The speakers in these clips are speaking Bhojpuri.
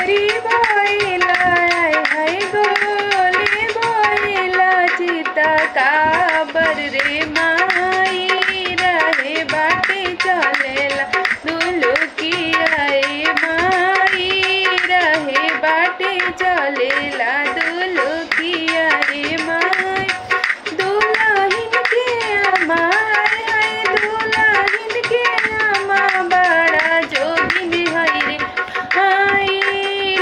गोरी भइला हाय गोली भइला चिता काबर रे माई रहे बाटे चलेला दुलुकिया रे माई रहे बाटे चलेला दुलुकिया रे माई दुल्हन के अम्मा हाय दुल्हन के अम्मा बड़ा जोगिन है रे हाय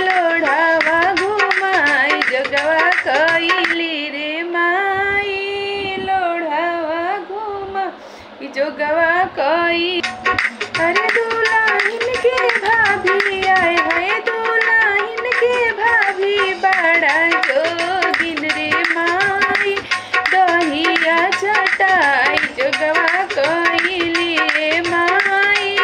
लोढ़ावा घुमाई जगवा कइली रे माई लोढ़ावा घुमाई जगवा कई अरे दुल्हन के भाभी आए है दुल्हन के भाभी बड़ा जोगिन रे माई दहिया चटाई जगवा कइली रे माई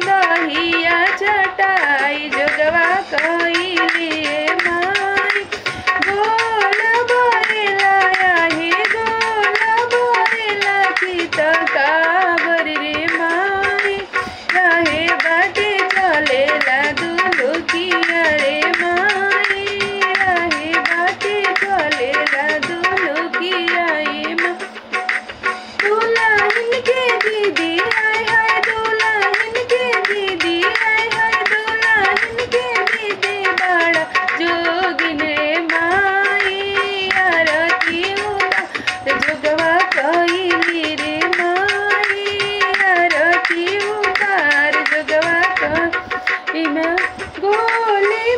दहिया चटाई जगवा कइली रे माई गोल भरेला हे गोल भरेला चित काबर रे माई रहे बाटे चलेला दुलुकिया रे माई रहे बाटे चलेला दुलुकिया रे माई दुल्हन के दीदी हाय हाय दुल्हन के दीदी हाय हाय दुल्हन के दीदी बड़ा जोगिन रे माई आरती उतार जोगवा कइली रे माई आरती उतार जोगवा कइली गोली